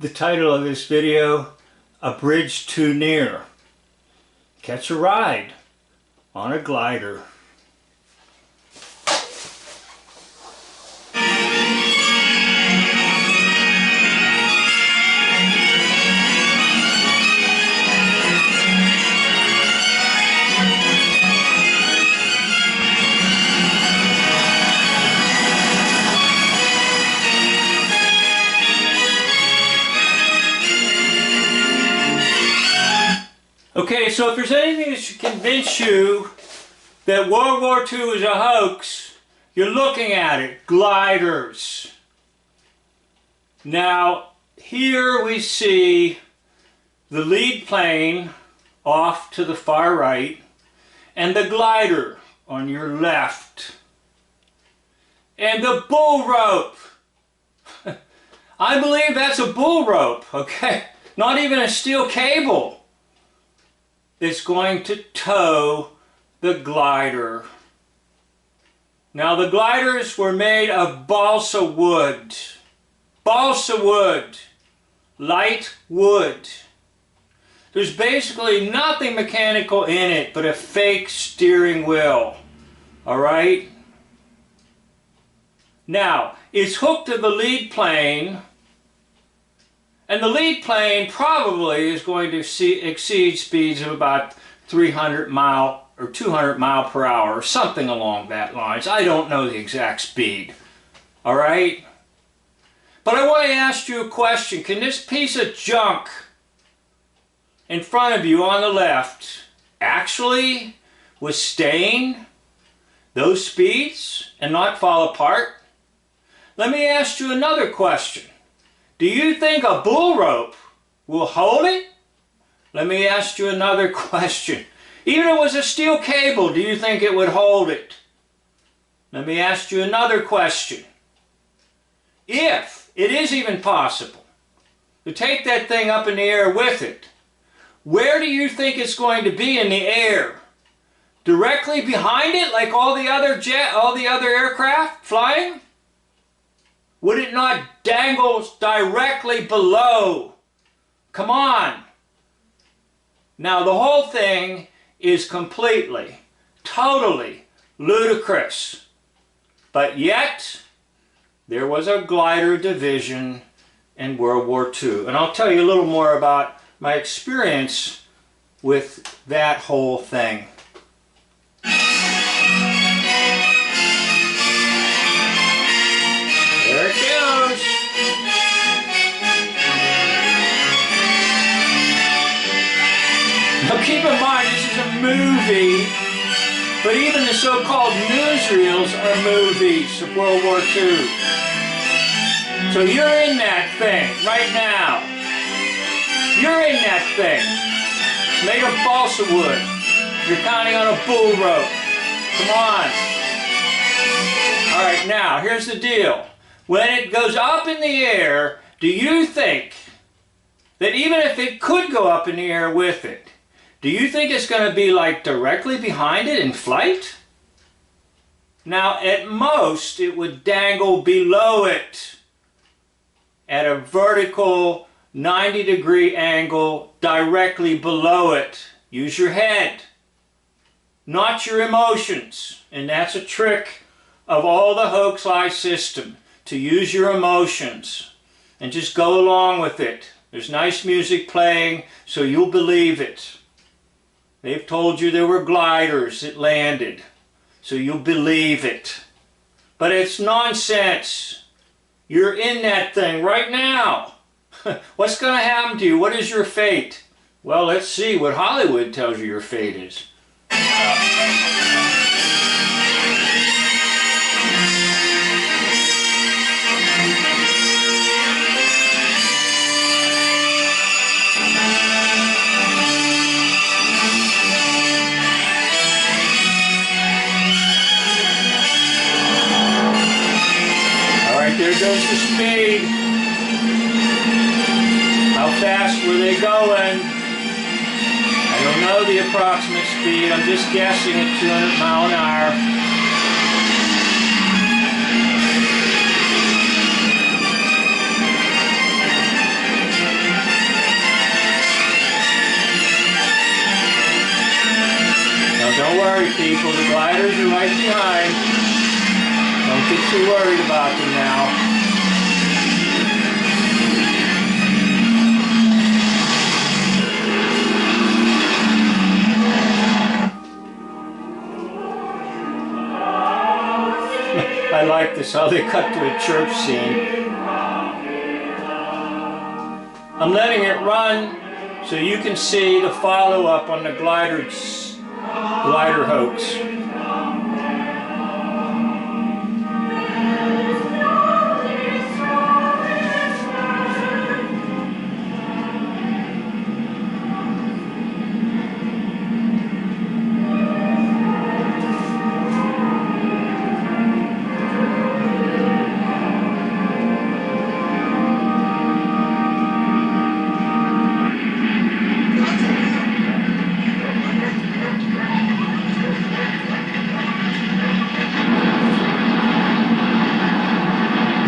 The title of this video, A Bridge Too Near. Catch a ride on a glider. Okay, so if there's anything that should convince you that World War II is a hoax, you're looking at it. Gliders. Now, here we see the lead plane off to the far right and the glider on your left. And the bull rope. I believe that's a bull rope, okay? Not even a steel cable. It's going to tow the glider. Now the gliders were made of balsa wood. Balsa wood. Light wood. There's basically nothing mechanical in it but a fake steering wheel. Alright? Now, it's hooked to the lead plane. And the lead plane probably is going to exceed speeds of about 300 mile or 200 mile per hour, or something along that lines. I don't know the exact speed. All right? But I want to ask you a question. Can this piece of junk in front of you on the left actually withstand those speeds and not fall apart? Let me ask you another question. Do you think a bull rope will hold it? Let me ask you another question. Even if it was a steel cable, do you think it would hold it? Let me ask you another question. If it is even possible to take that thing up in the air with it, where do you think it's going to be in the air? Directly behind it, like all the other aircraft flying? Would it not dangle directly below? Come on. Now the whole thing is completely, totally ludicrous. But yet, there was a glider division in World War II. And I'll tell you a little more about my experience with that whole thing. There it goes. Now keep in mind, this is a movie, but even the so-called newsreels are movies of World War II. So you're in that thing right now. You're in that thing. It's made of balsa wood. You're counting on a bull rope. Come on. All right, now here's the deal. When it goes up in the air, do you think that even if it could go up in the air with it, do you think it's going to be like directly behind it in flight? Now, at most, it would dangle below it at a vertical 90-degree angle directly below it. Use your head, not your emotions. And that's a trick of all the hoax lie system, to use your emotions and just go along with it. There's nice music playing, so you'll believe it. They've told you there were gliders that landed, so you'll believe it. But it's nonsense. You're in that thing right now. What's going to happen to you? What is your fate? Well, let's see what Hollywood tells you your fate is. There goes the speed. How fast were they going? I don't know the approximate speed. I'm just guessing at 200 miles an hour. gliders are right behind. Don't get too worried about them now. I like this, how they cut to a church scene. I'm letting it run so you can see the follow-up on the glider hoax.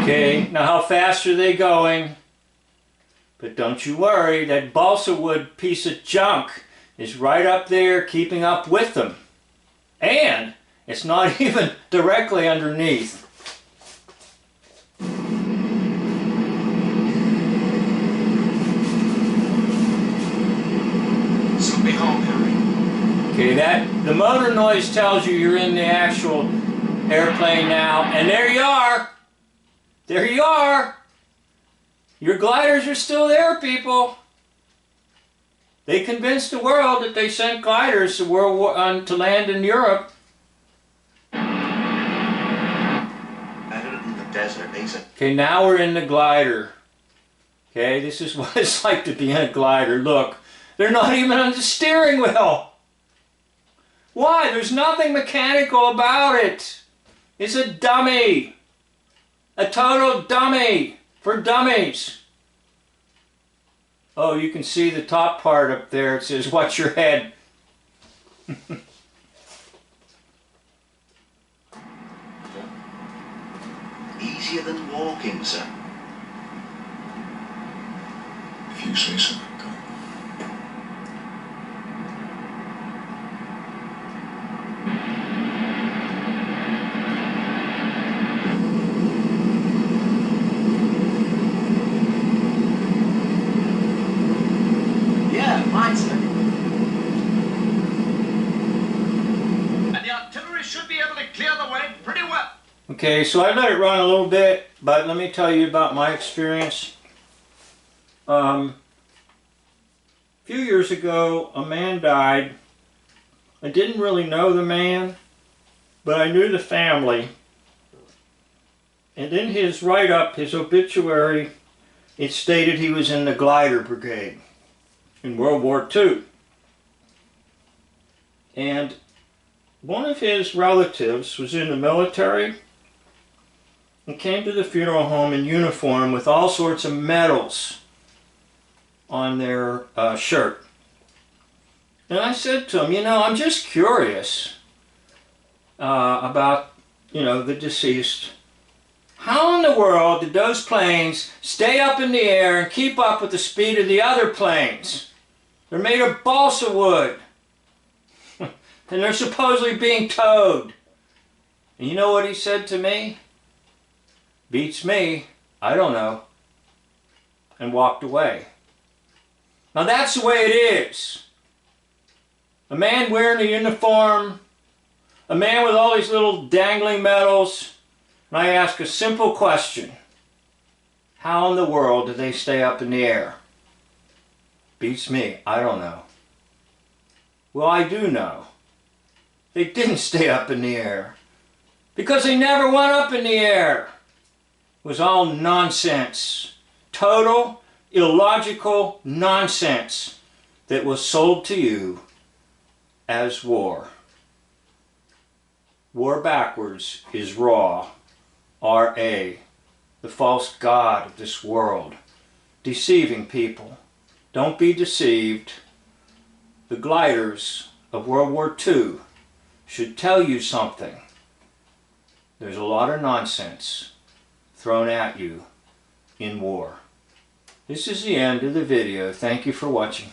Okay, now how fast are they going? But don't you worry, that balsa wood piece of junk is right up there keeping up with them. And it's not even directly underneath. Something home, Harry. Okay, the motor noise tells you you're in the actual airplane now, and there you are. There you are. Your gliders are still there, people. They convinced the world that they sent gliders to land in Europe. Better than the desert, isn't it? Okay, now we're in the glider. Okay, this is what it's like to be in a glider. Look, they're not even on the steering wheel. Why? There's nothing mechanical about it. It's a dummy. A total dummy for dummies. Oh, you can see the top part up there. It says, "Watch your head." Easier than walking, sir. If you say so, go. Yeah, mine, sir. And the artillery should be able to clear the way pretty well. Okay, so I let it run a little bit, but let me tell you about my experience. A few years ago, a man died. I didn't really know the man, but I knew the family. And in his write-up, his obituary, it stated he was in the glider brigade in World War II. And one of his relatives was in the military and came to the funeral home in uniform with all sorts of medals on their shirt. And I said to him, I'm just curious about, the deceased. How in the world did those planes stay up in the air and keep up with the speed of the other planes? They're made of balsa wood. And they're supposedly being towed. And you know what he said to me? Beats me. I don't know. And walked away. Now that's the way it is. A man wearing a uniform, a man with all these little dangling medals, and I ask a simple question. How in the world do they stay up in the air? Beats me. I don't know. Well, I do know. They didn't stay up in the air. Because they never went up in the air. It was all nonsense. Total, illogical nonsense that was sold to you as war. War backwards is Ra, R-A, the false god of this world, deceiving people. Don't be deceived. The gliders of World War II should tell you something. There's a lot of nonsense thrown at you in war. This is the end of the video. Thank you for watching.